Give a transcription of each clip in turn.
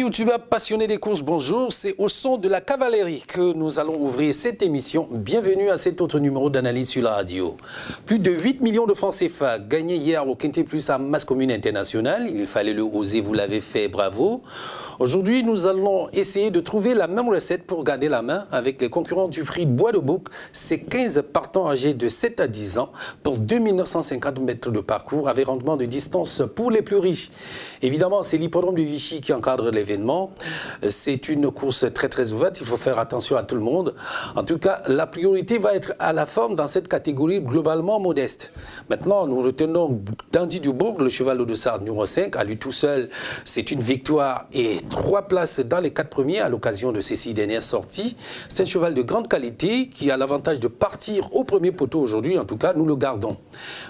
youtubeurs passionnés des courses, bonjour. C'est au son de la cavalerie que nous allons ouvrir cette émission. Bienvenue à cet autre numéro d'analyse sur la radio. Plus de 8 millions de francs CFA gagnés hier au Quintet Plus à masse commune internationale. Il fallait le oser, vous l'avez fait, bravo. Aujourd'hui, nous allons essayer de trouver la même recette pour garder la main avec les concurrents du prix Bois de Bouc. Ces 15 partants âgés de 7 à 10 ans pour 2950 mètres de parcours avec rendement de distance pour les plus riches. Évidemment, c'est l'hippodrome de Vichy qui encadre l'événement. C'est une course très ouverte, il faut faire attention à tout le monde. En tout cas, la priorité va être à la forme dans cette catégorie globalement modeste. Maintenant, nous retenons Dandy Dubourg, le cheval au dossard numéro 5. À lui tout seul, c'est une victoire et 3 places dans les 4 premiers à l'occasion de ces 6 dernières sorties. C'est un cheval de grande qualité qui a l'avantage de partir au premier poteau aujourd'hui. En tout cas, nous le gardons.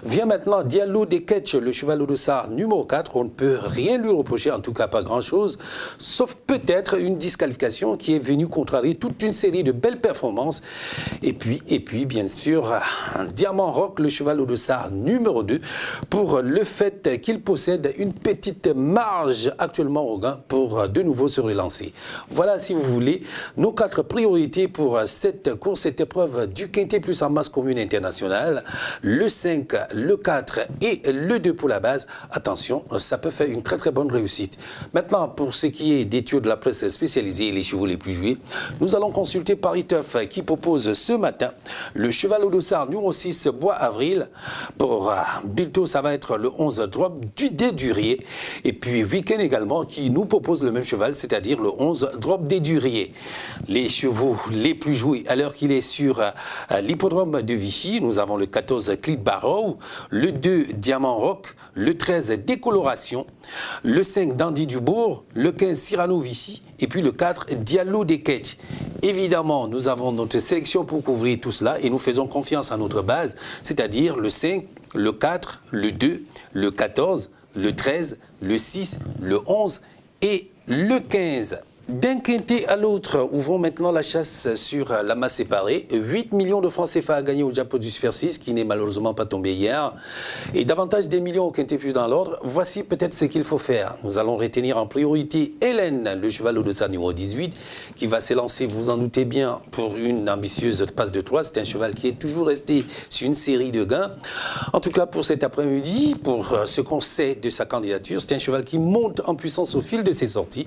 Vient maintenant Diallo Deketch, le cheval au dossard numéro 4. On ne peut rien lui reprocher, en tout cas pas grand-chose, sauf peut-être une disqualification qui est venue contrarier toute une série de belles performances. Et puis bien sûr, un Diamant Rock, le cheval au dossard numéro 2, pour le fait qu'il possède une petite marge actuellement au gain pour de nouveau se relancer. Voilà, si vous voulez, nos 4 priorités pour cette course, cette épreuve du Quintet Plus en masse commune internationale. Le 5, le 4 et le 2 pour la base. Attention, ça peut faire une très bonne réussite. Maintenant, pour ce qui est des tuyaux de la presse spécialisée et les chevaux les plus joués, nous allons consulter Paris Turf qui propose ce matin le cheval au dossard numéro 6 Bois Avril. Pour Bilto, ça va être le 11 Drop du Dédurier. Et puis Week-end également qui nous propose le même cheval, c'est-à-dire le 11 Drop Dédurier. Les chevaux les plus joués à l'heure qu'il est sur l'hippodrome de Vichy, nous avons le 14 Clit Barrow, le 2 Diamant Rock, le 13 Décoloration, le 5 Dandy Dubourg, le 15 Cyrano Vichy et puis le 4 Diallo Deketch. Évidemment, nous avons notre sélection pour couvrir tout cela et nous faisons confiance à notre base, c'est-à-dire le 5, le 4, le 2, le 14, le 13, le 6, le 11 et le 15. D'un quintet à l'autre, ouvrons maintenant la chasse sur la masse séparée. 8 millions de francs CFA à gagner au Jackpot du Super 6, qui n'est malheureusement pas tombé hier. Et davantage des millions au quintet plus dans l'ordre. Voici peut-être ce qu'il faut faire. Nous allons retenir en priorité Hélène, le cheval au dossard numéro 18, qui va s'élancer, vous en doutez bien, pour une ambitieuse passe de 3. C'est un cheval qui est toujours resté sur une série de gains. En tout cas, pour cet après-midi, pour ce qu'on sait de sa candidature, c'est un cheval qui monte en puissance au fil de ses sorties.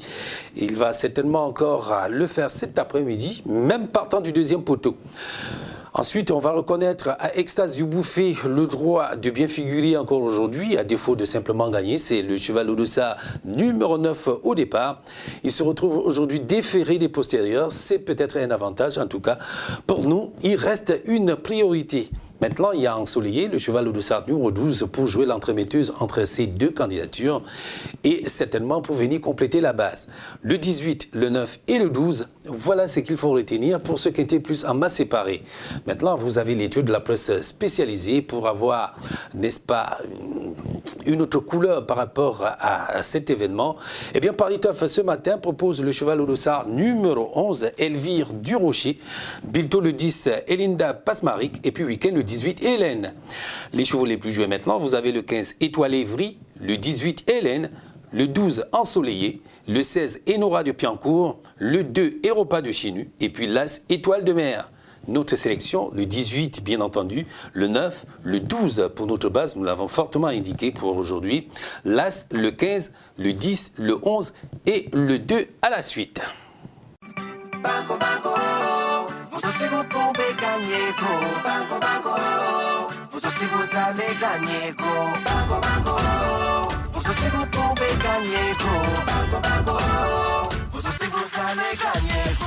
Il va certainement encore à le faire cet après-midi, même partant du deuxième poteau. Ensuite, on va reconnaître à Extase du Bouffet le droit de bien figurer encore aujourd'hui, à défaut de simplement gagner. C'est le cheval au dossard numéro 9 au départ. Il se retrouve aujourd'hui déféré des postérieurs. C'est peut-être un avantage, en tout cas. Pour nous, il reste une priorité. Maintenant, il y a Ensoleillé, le cheval au dossard numéro 12, pour jouer l'entremetteuse entre ces 2 candidatures et certainement pour venir compléter la base. Le 18, le 9 et le 12, voilà ce qu'il faut retenir pour ce Quintet Plus en masse séparée. Maintenant, vous avez l'étude de la presse spécialisée pour avoir, n'est-ce pas, une autre couleur par rapport à cet événement. Eh bien, Paris Turf ce matin propose le cheval au dossard numéro 11, Elvire Durocher, Bilto le 10, Elinda Pasmaric et puis week-end le 18, Hélène. Les chevaux les plus joués maintenant, vous avez le 15, Étoile Évry, le 18, Hélène, le 12, Ensoleillé, le 16, Enora de Piancourt, le 2, Europa de Chinu et puis l'As, Étoile de Mer. Notre sélection, le 18 bien entendu, le 9, le 12 pour notre base, nous l'avons fortement indiqué pour aujourd'hui, l'As, le 15, le 10, le 11 et le 2 à la suite. Banco, banco, vous aussi vous pouvez gagner, go. Banco, banco, vous aussi vous allez gagner, go. Banco, banco, vous aussi vous pouvez gagner, go. Banco, banco, vous aussi vous allez gagner, go.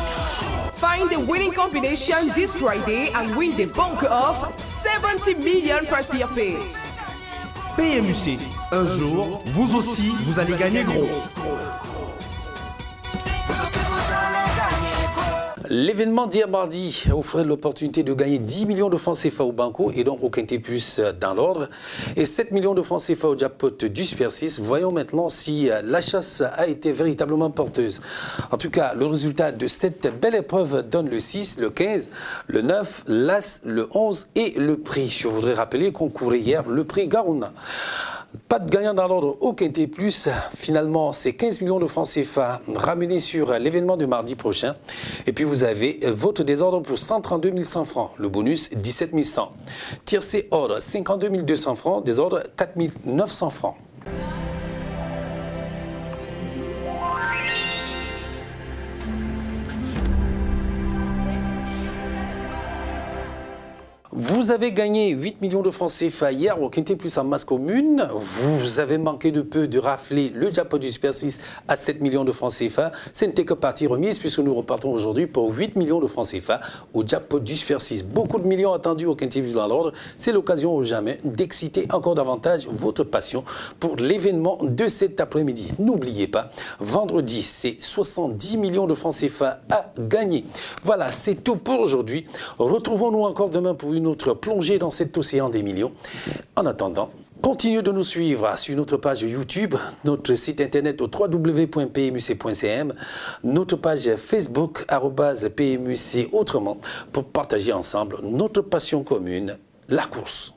Find the winning combination this Friday and win the bulk of 70 million for CFA. PMUC, un jour, vous aussi, vous allez gagner gros. L'événement d'hier mardi offrait l'opportunité de gagner 10 millions de francs CFA au Banco et donc au Quintet Plus dans l'ordre et 7 millions de francs CFA au Jackpot du Super 6. Voyons maintenant si la chasse a été véritablement porteuse. En tout cas, le résultat de cette belle épreuve donne le 6, le 15, le 9, l'As, le 11 et le prix. Je voudrais rappeler qu'on courait hier le prix Garouna. Pas de gagnant dans l'ordre au Quintet Plus. Finalement, c'est 15 millions de francs CFA ramenés sur l'événement de mardi prochain. Et puis, vous avez votre désordre pour 132 100 francs. Le bonus, 17 100. Tiercé ordre, 52 200 francs. Désordre, 4 900 francs. Vous avez gagné 8 millions de francs CFA hier au Quintet Plus en masse commune. Vous avez manqué de peu de rafler le jackpot du Super 6 à 7 millions de francs CFA. Ce n'était que partie remise puisque nous repartons aujourd'hui pour 8 millions de francs CFA au jackpot du Super 6. Beaucoup de millions attendus au Quintet Plus dans l'ordre. C'est l'occasion ou jamais d'exciter encore davantage votre passion pour l'événement de cet après-midi. N'oubliez pas, vendredi, c'est 70 millions de francs CFA à gagner. Voilà, c'est tout pour aujourd'hui. Retrouvons-nous encore demain pour une autre plongée dans cet océan des millions. En attendant, continuez de nous suivre sur notre page YouTube, notre site internet au www.pmuc.cm, notre page Facebook @PMUC autrement pour partager ensemble notre passion commune, la course.